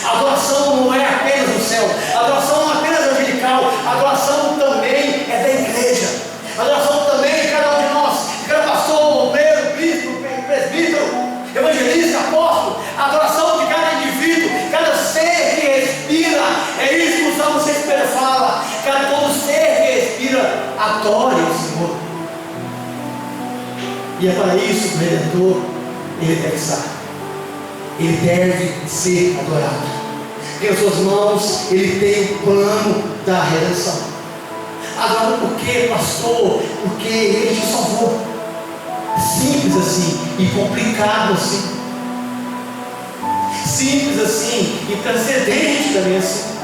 [SPEAKER 1] A adoração não é apenas no céu, a adoração não é apenas angelical, a adoração também é da igreja, a adoração também é de cada um de nós, de cada pastor, obreiro, bispo, presbítero, evangelista, apóstolo, a adoração de cada indivíduo, cada ser que respira. É isso que o Salmo 6 fala: cada todo ser que respira, adore o Senhor. E é para isso que o Redentor, ele deve estar. Ele deve ser adorado. Porque em suas mãos ele tem o plano da redenção. Agora por que, pastor? Porque ele te salvou. Simples assim e complicado assim. Simples assim e transcendente também assim.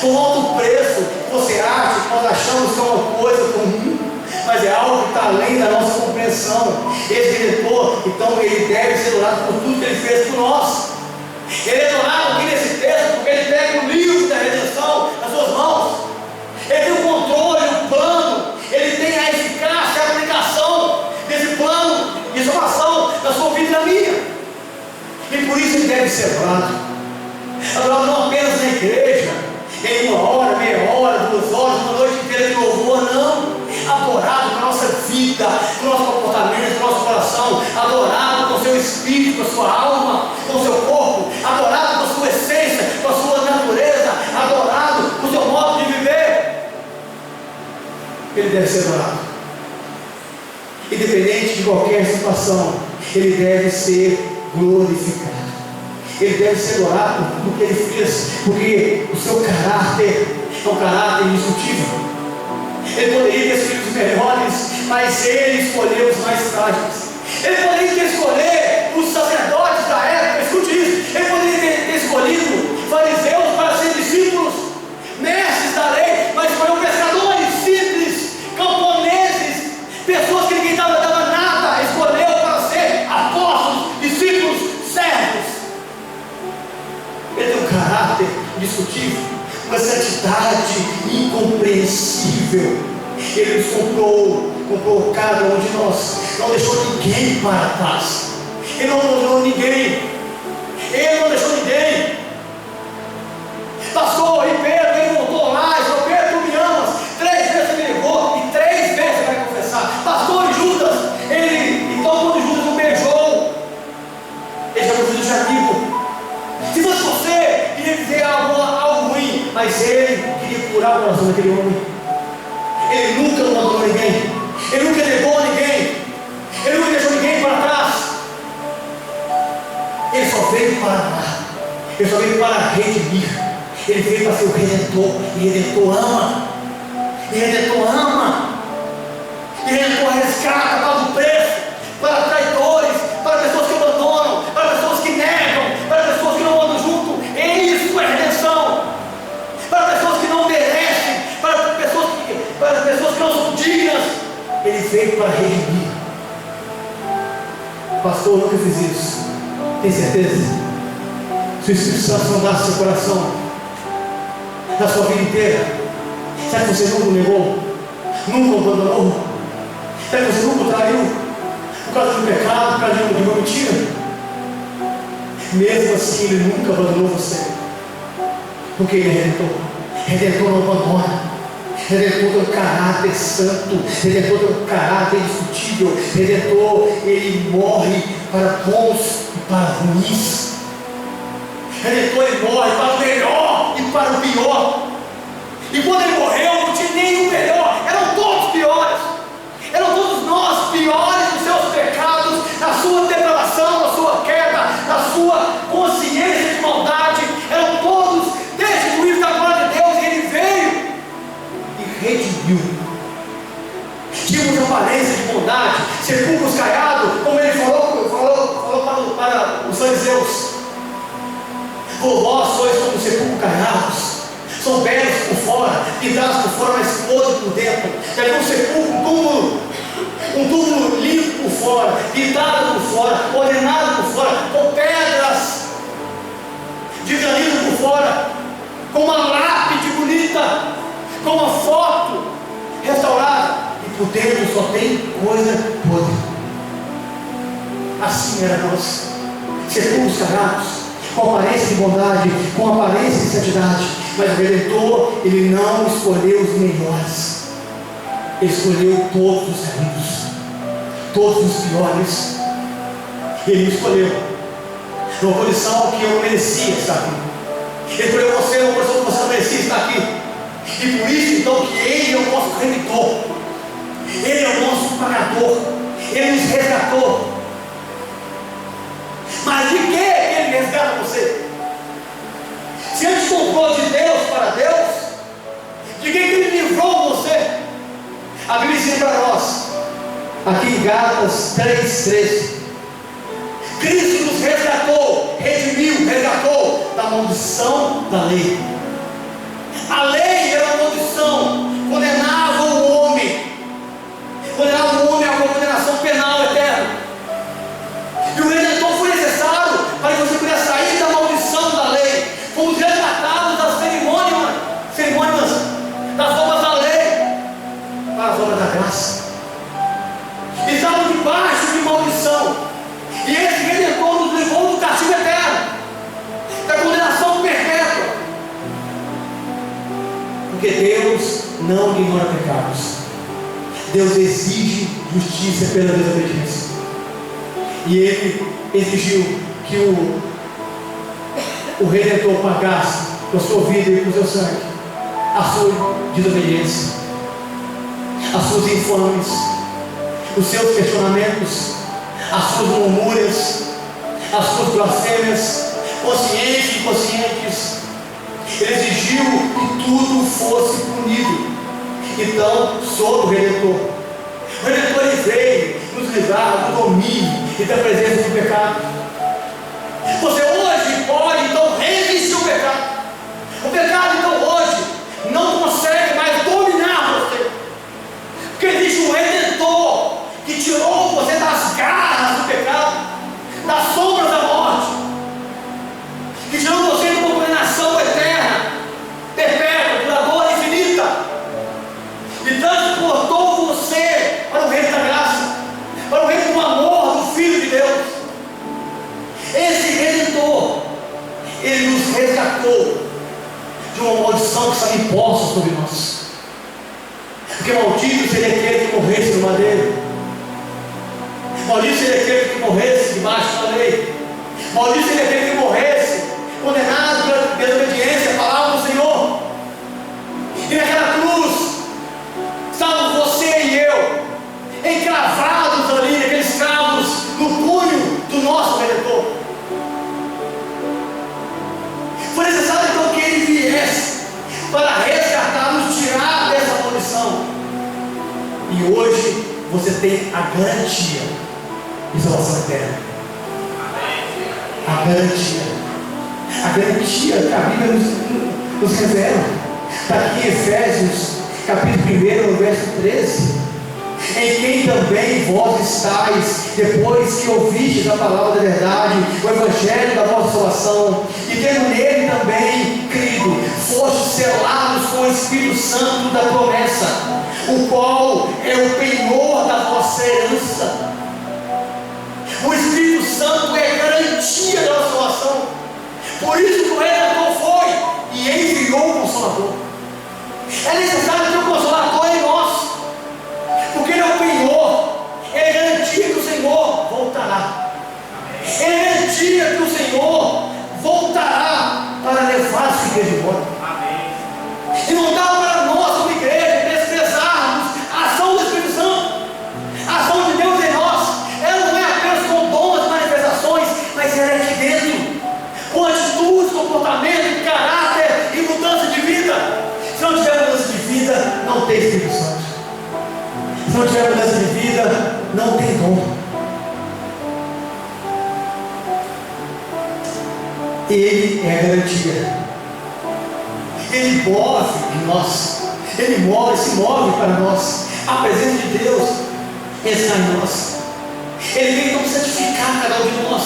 [SPEAKER 1] Com alto preço, você acha que nós achamos que é uma coisa comum, mas é algo que está além da nossa compreensão. Esse Redentor, então, ele deve ser adorado por tudo que ele fez por nós. Ele é adorado aqui nesse texto porque ele pega o livro da redenção nas suas mãos. Ele tem o controle, o plano, ele tem a eficácia, a aplicação desse plano de salvação na sua vida e na minha. E por isso ele deve ser adorado. Adorado não apenas na igreja, em 1 hora, meia hora, 2 horas, uma noite inteira de louvor, não. Adorado com a nossa vida, com o nosso comportamento, com o nosso coração, adorado com o seu espírito, com a sua alma, com o seu corpo, adorado com a sua essência, com a sua natureza, adorado com o seu modo de viver. Ele deve ser adorado. Independente de qualquer situação, ele deve ser glorificado. Ele deve ser adorado por tudo que ele fez, porque o seu caráter é um caráter indiscutível. Ele poderia ter escolhido os melhores, mas ele escolheu os mais frágeis. Ele poderia ter escolhido os sacerdotes da época, escute isso. Ele poderia ter escolhido fariseus para ser discípulos, mestres da lei, mas escolheu pescadores simples, camponeses, pessoas que ninguém dava nada, escolheu para ser apóstolos, discípulos, servos. Ele tem um caráter indiscutível, uma santidade incompreensível. Ele nos comprou cada um de nós, não deixou ninguém para trás. Ele não deixou ninguém. Ele não deixou ninguém. Pastor, e Pedro, ele voltou lá, e falou: Pedro, tu me amas. 3 vezes ele me ligou e 3 vezes ele vai confessar. Pastor, e Judas, então quando Judas o beijou, ele chamou Judas de amigo. Se fosse você, queria dizer algo ruim, mas ele queria curar o coração daquele homem. Ele nunca abandonou ninguém, ele nunca negou ninguém, ele nunca deixou ninguém para trás. Ele só veio para amar, ele só veio para redimir, ele veio para ser o Redentor. E Redentor ama, e Redentor ama, e Redentor resgata, paga o preço. Pastor, eu nunca fiz isso. Tem certeza? Se o Espírito Santo não dá seu coração na sua vida inteira, será que você nunca negou? Nunca abandonou? Será que você nunca traiu? Por causa do pecado, por causa de uma mentira? Mesmo assim, Ele nunca abandonou você. Porque Ele é redentor. Redentor não abandona. Redentor tem um caráter santo. Redentor tem um caráter indiscutível. Redentor, Ele morre para bons e para ruins. Redentor, Ele morre para o melhor e para o pior. E quando Ele morreu, não tinha nem o melhor. Eram todos piores. Eram todos nós piores nos seus pecados, na sua depravação, na sua queda, na sua consciência de maldade. Eram todos destituídos da glória de Deus. E Ele veio e redimiu. Tínhamos aparência de bondade, sepulcros caiados, como Ele falou para os fariseus. Vós sois como sepulcros caiados. São belos por fora, pintados por fora, mas podres por dentro. É um sepulcro, um túmulo limpo por fora, pintado por fora, ordenado por fora, com pedras de granito por fora, com uma lápide bonita, com uma foto restaurada, e por dentro só tem coisa podre. Assim era nós, sepulcros caiados, com aparência de bondade, com aparência de santidade. Mas o Redentor, Ele não escolheu os melhores. Ele escolheu todos os caminhos, todos os piores. Ele escolheu uma condição que eu não merecia estar aqui. Ele escolheu você numa condição que você não merecia estar aqui. E por isso então que Ele é o nosso Redentor. Ele é o nosso pagador. Ele nos resgatou. Mas de que Ele resgata você? Se Ele te comprou de Deus para Deus, de que Ele livrou você? A Bíblia diz para nós, aqui em Gálatas 3:13, Cristo nos resgatou, redimiu, resgatou da maldição da lei. A lei era uma maldição, condenava o homem a uma condenação penal eterna. E o Redentor foi necessário para que você pudesse sair da maldição da lei. Fomos resgatados das cerimônias das obras da lei para as obras da graça. Estávamos debaixo de maldição, e esse Redentor nos levou do castigo eterno, da condenação perpétua, porque Deus não ignora pecados. Deus exige justiça pela desobediência, e Ele exigiu que o Redentor pagasse com a sua vida e com o seu sangue a sua desobediência, as suas infames, os seus questionamentos, as suas murmúrias, as suas blasfêmias, conscientes e inconscientes. Ele exigiu que tudo fosse punido. Então, sobre o Redentor, o Redentor, Ele veio nos livrar do domínio e da presença do pecado. Você hoje pode então resistir ao pecado. O pecado então hoje não consegue mais dominar você, porque existe um Redentor que tirou você das garras do pecado, das sombras da morte, que tirou você de uma condenação eterna, perpétua, duradoura, infinita, e transportou você para o reino da graça, para o reino do amor do Filho de Deus. Esse Redentor, Ele nos resgatou de uma maldição que estava imposta sobre nós. Porque maldito seria aquele que morresse no madeiro. Maldito seria aquele que morresse debaixo da lei. Maldito seria aquele que morresse condenado pela desobediência à palavra do Senhor. E naquela cruz estavam você e eu encravados ali naqueles cravos no punho do nosso Redentor. Foi necessário então que Ele viesse para resgatar-nos, tirar dessa maldição. E hoje você tem a garantia de salvação eterna. A garantia que a Bíblia nos revela. Está aqui em Efésios, capítulo 1, verso 13. em quem também vós estáis, depois que ouvistes a palavra da verdade, o evangelho da vossa salvação, e tendo nele também crido, fostes selados com o Espírito Santo da promessa, o qual é o penhor da vossa herança. O Espírito Santo é garantia da nossa salvação. Por isso que o Redentor foi e enviou o Consolador. É necessário ter um Consolador em nós, porque ele é o penhor, ele é garantia que o Senhor voltará. Ele é garantia que o Senhor voltará para levar a sua igreja embora. E não dá para nós, como igreja, desprezarmos a ação do Espírito Santo, a ação de Deus em nós. Ela não é apenas com dons, manifestações, mas ela é aqui dentro, com atitudes, comportamento, caráter e mudança de vida. Se não tiver mudança de vida, não tem Espírito Santo. Se não tiver mudança de vida, não tem dom. Ele é a garantia. Ele move em nós. Ele se move para nós. A presença de Deus está em nós. Ele vem para santificar cada um de nós,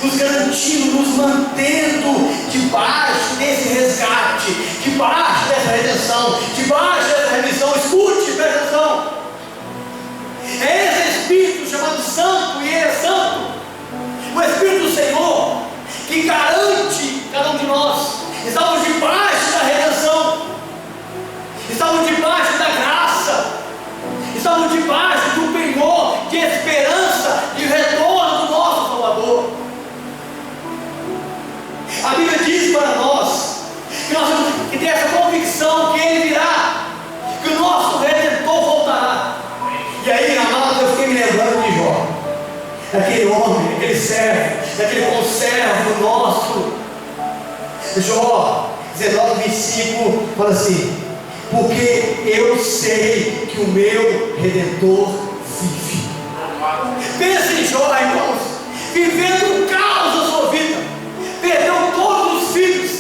[SPEAKER 1] nos garantindo, nos mantendo debaixo desse resgate, debaixo dessa redenção, debaixo dessa remissão. Escute, presta atenção. É esse Espírito chamado Santo, e Ele é Santo, o Espírito do Senhor, que garante cada um de nós. Estamos debaixo da redenção, estamos debaixo da graça, estamos debaixo do penhor de esperança, de retorno do nosso Salvador. A Bíblia diz para nós que nós temos que ter essa convicção que Ele virá, que o nosso Redentor voltará. E aí, amado, eu fiquei me lembrando de Jó, daquele homem, daquele servo, daquele conservo nosso. Jó 19:25 fala assim: porque eu sei que o meu Redentor vive. Pensa em Jó, irmãos, vivendo o caos da sua vida. Perdeu todos os filhos,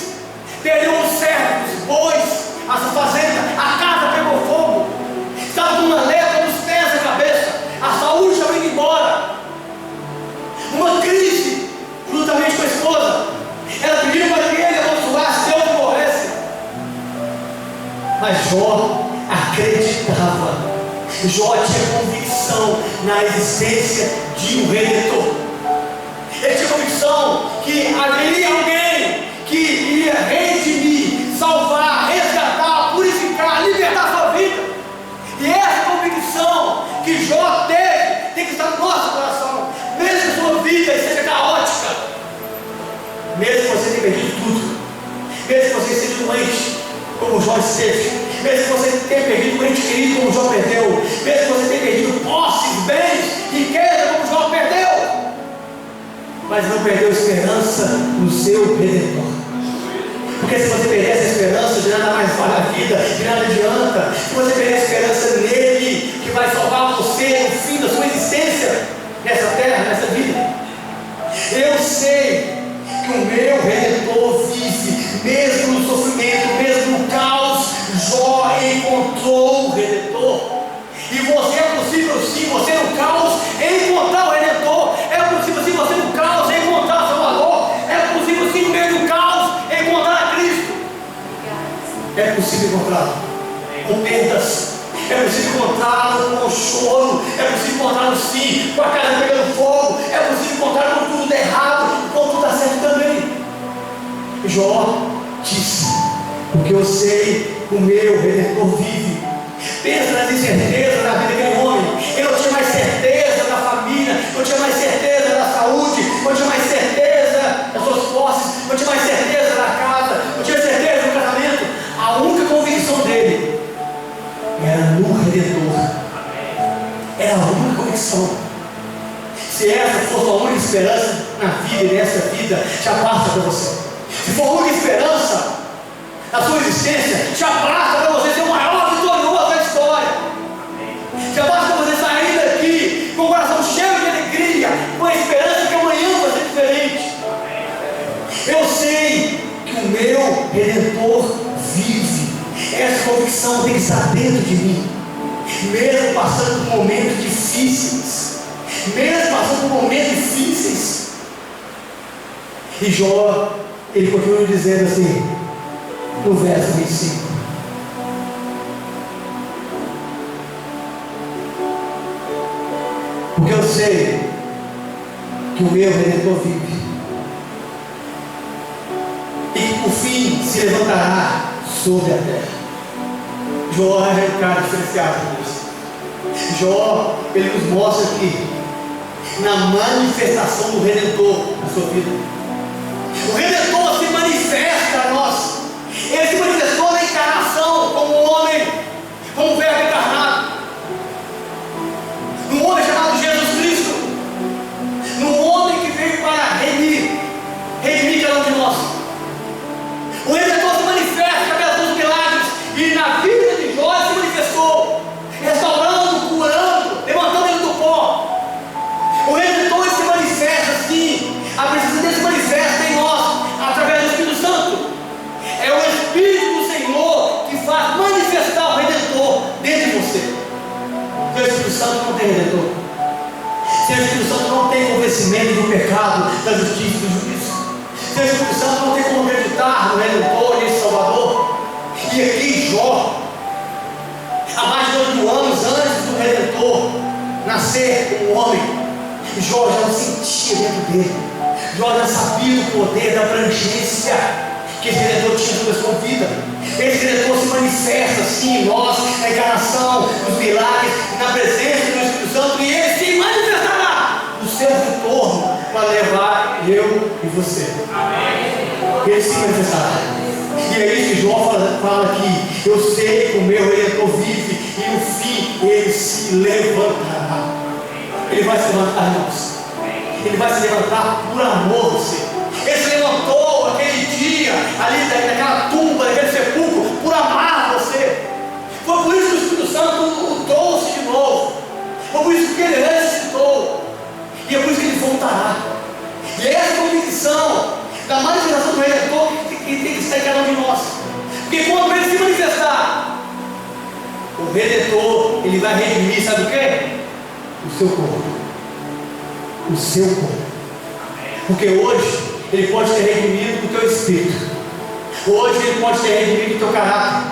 [SPEAKER 1] perdeu os servos, os bois, a sua fazenda, a casa pegou fogo, estava com uma lepra nos pés da cabeça, a saúde estava indo embora, uma crise juntamente com a esposa. Ela pediu para que ele abençoasse, Deus morresse. Mas Jó acreditava, Jó tinha convicção na existência de um Redentor. Ele tinha convicção que haveria alguém que iria redimir, salvar, resgatar, purificar, libertar sua vida. E essa convicção que Jó teve tem que estar no nosso coração, mesmo que a sua vida seja caótica, mesmo que você tenha perdido tudo, mesmo que você esteja doente, como Jó esteve, mesmo que você tenha perdido um ente querido, como Jó perdeu, mesmo que você tenha perdido posses, bens, riqueza, como Jó perdeu, mas não perdeu esperança no seu Redentor. Porque se você perder essa esperança, de nada mais vale a vida, de nada adianta. Se você perder a esperança nele, que vai salvar você no fim da sua existência nessa terra, nessa vida. Eu sei que o meu Redentor vive, mesmo no sofrimento, mesmo no caos. Jó encontrou o Redentor. E você é possível sim, você no caos, encontrar o Redentor. É possível sim, você no caos, encontrar o Salvador. É possível sim, no meio do caos, encontrar a Cristo. É possível encontrá-lo com perdas. É possível encontrá-lo com choro. É possível encontrá-lo sim, com a casa pegando fogo. É possível encontrá-lo com tudo derrado, com tudo dá certo também. Jó disse: porque eu sei que o meu Redentor vive. Pensa nas incertezas da vida daquele homem. Ele não tinha mais certeza da família, não tinha mais certeza da saúde, não tinha mais certeza das suas posses, não tinha mais certeza da casa, não tinha certeza do casamento. A única convicção dele era no Redentor. Era a única convicção. Se essa for a única esperança na vida e nessa vida, já basta para você. Se for a única esperança na sua existência, já basta para você ser o maior vitorioso da história. Já basta para você sair daqui com o coração cheio de alegria, com a esperança que amanhã vai ser diferente. Eu sei que o meu Redentor vive. Essa convicção tem que estar dentro de mim. mesmo passando por momentos difíceis, e Jó, ele continua dizendo assim, no verso 25: porque eu sei que o meu Redentor vive, e que por fim se levantará sobre a terra. Jó é um cara diferenciado por isso. Jó, ele nos mostra que na manifestação do Redentor na sua vida, o Redentor se manifesta a nós. Ele se manifestou na encarnação como homem, como verbo encarnado, num homem chamado Jesus Cristo, num homem que veio para redimir cada um de nós. O Redentor se manifesta através dos milagres, e na vida de Jó se manifestou, restaurando, curando, levantando ele do pó. O Redentor se manifesta assim, a presença dele se manifesta em nós, através do Espírito Santo. É o Espírito do Senhor que faz manifestar o Redentor dentro de você. Porque o Espírito Santo não tem Redentor. Se o Espírito Santo não tem convencimento do pecado, da justiça e do juízo, se o Espírito Santo não tem como acreditar no Redentor e Salvador. E aqui Jó, há mais de 2 mil anos antes do Redentor nascer como homem, Jó já o sentia dentro dele. Jó já sabia do poder, da abrangência que esse Redentor tinha sobre a sua vida. Esse Redentor se manifesta assim em nós, na encarnação, nos milagres, na presença do Espírito Santo, e ele se manifestará no seu retorno para levar eu e você. Ele se manifestará. E é isso que Jó fala aqui: eu sei que o meu Redentor vive, e no fim ele se levantará. Ele vai se levantar, irmãos. Ele vai se levantar por amor a você. Ele se levantou aquele dia, ali naquela tumba, naquele sepulcro, por amar você. Foi por isso que o Espírito Santo o trouxe de novo. Foi por isso que ele ressuscitou. E é por isso que ele voltará. E essa convicção da manifestação do Redentor que tem que estar em cada um de nós. Porque quando ele se manifestar, o Redentor, ele vai redimir, sabe o quê? O seu corpo. O seu corpo. Porque hoje ele pode ter redimido o teu espírito. Hoje ele pode ter redimido o teu caráter.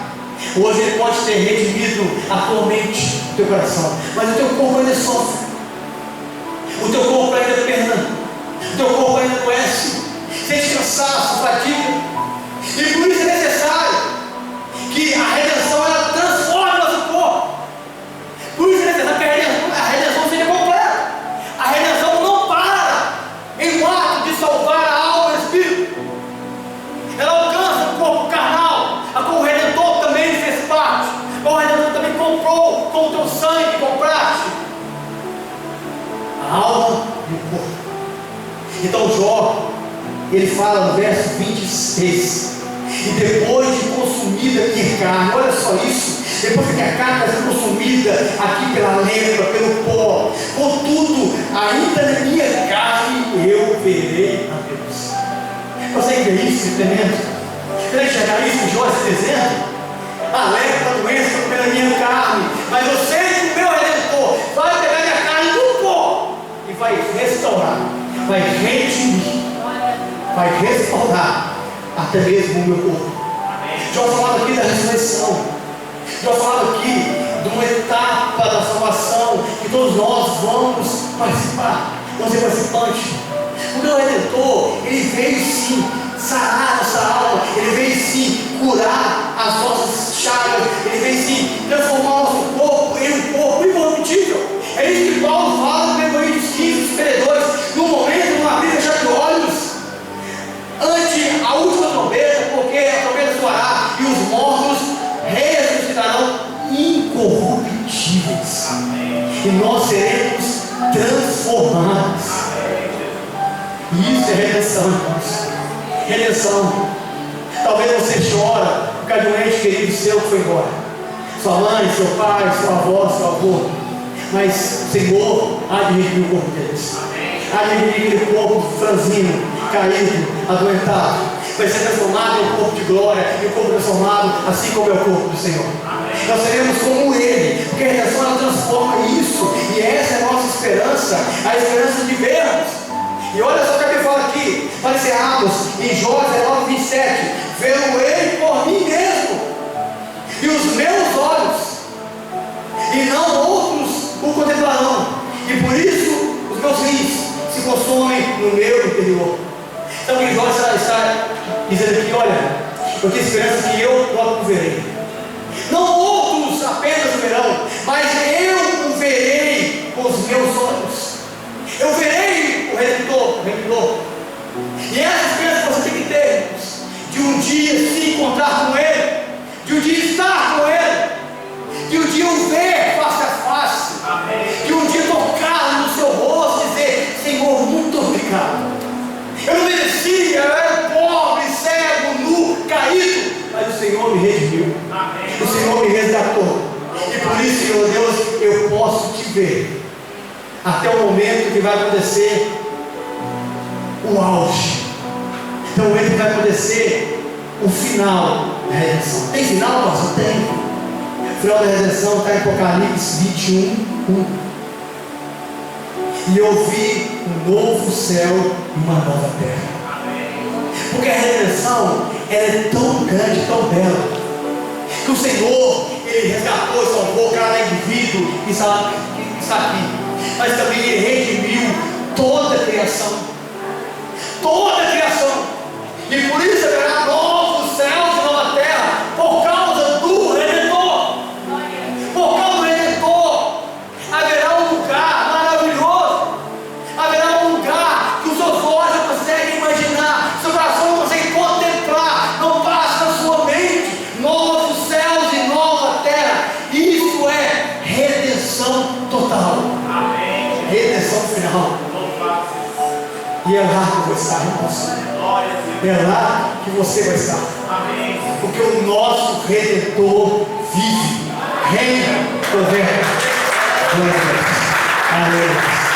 [SPEAKER 1] Hoje ele pode ter redimido a tua mente, o teu coração. Mas o teu corpo ainda sofre. O teu corpo ainda pena. O teu corpo ainda adoece. Sente cansaço, fadiga. E por isso é necessário que a redenção ela transforme o nosso corpo. Por isso é necessário que a redenção seja completa. A redenção não para em um ato de salvar a alma e o espírito. Ela alcança o corpo carnal, a qual o Redentor também fez parte, a qual o Redentor também comprou com o teu sangue, compraste a alma e o corpo. Então Jó, ele fala no verso 26: e depois de consumida minha carne, olha só isso, depois que a carne vai ser consumida aqui pela lepra, pelo pó, contudo, ainda na minha carne eu verei a Deus. Consegue ver isso, tremendo? Consegue enxergar isso em Jó, esse desenho? A lepra, a doença pela minha carne, mas eu sei que o meu Redentor vai pegar minha carne no pó e vai restaurar, vai redimir, vai restaurar até mesmo o meu corpo. Jó falava aqui da ressurreição. Jó falava aqui de uma etapa da salvação que todos nós vamos participar, vamos ser participantes. O meu Redentor, ele veio sim sarar nossa alma, ele veio sim curar as nossas chagas, ele veio sim transformar o nosso corpo em um corpo incorruptível. É isso que Paulo fala no Coríntios 15, 52, no momento, numa abrir e fechar de olhos, ante a última trombeta, porque a trombeta soará e os mortos ressuscitarão incorruptíveis. E nós seremos transformados. Isso é redenção, irmãos. Redenção. Talvez você chora por causa de um ente querido seu que foi embora. Sua mãe, seu pai, sua avó, seu avô. Mas o Senhor há de redimir o corpo deles. Há de redimir aquele corpo franzino, caído, adoentado. Vai ser transformado em um corpo de glória, e um corpo transformado, assim como é o corpo do Senhor. Nós seremos como Ele, porque a redenção ela transforma isso, e essa é a nossa esperança, a esperança de vermos. E olha só o que ele fala aqui, fariseados, em Jó 19:27, vê-lo Ele por mim mesmo, e os meus olhos, e não outros o contemplarão, e por isso os meus rins se consomem no meu interior. Então o que Jó está dizendo aqui, olha, eu tenho esperança que eu próprio verei. Não outros apenas o verão, mas eu o verei com os meus olhos. Eu verei o Redentor. E essa esperança que você tem que ter, de um dia se encontrar com Ele, de um dia estar com Ele, de um dia o ver face a face, de um dia tocar no seu rosto e dizer: Senhor, muito obrigado. Eu não merecia, eu era pobre, cego, nu, caído, mas o Senhor me redimiu. O Senhor me resgatou. E por isso, Senhor Deus, eu posso te ver até o momento que vai acontecer o auge. Então o momento que vai acontecer o final da redenção. Tem final, pastor? Tem. O final da redenção está em Apocalipse 21:1. E eu vi um novo céu e uma nova terra. Porque a redenção ela é tão grande, tão bela, que o Senhor Ele resgatou e salvou cada indivíduo que está aqui, mas também Ele redimiu toda a criação. Toda a criação. E por isso haverá novos céus e nova terra, por causa do Redentor. Por causa do Redentor haverá um lugar maravilhoso, haverá um lugar que os seus olhos não conseguem imaginar, seu coração não consegue contemplar, não passa na sua mente. Novos céus e nova terra. Isso é redenção total. Amém. Redenção final. E é lá que eu vou estar, irmãos. É lá que você vai estar. Amém. Porque o nosso Redentor vive, reina, governa. Glória a Deus. Aleluia.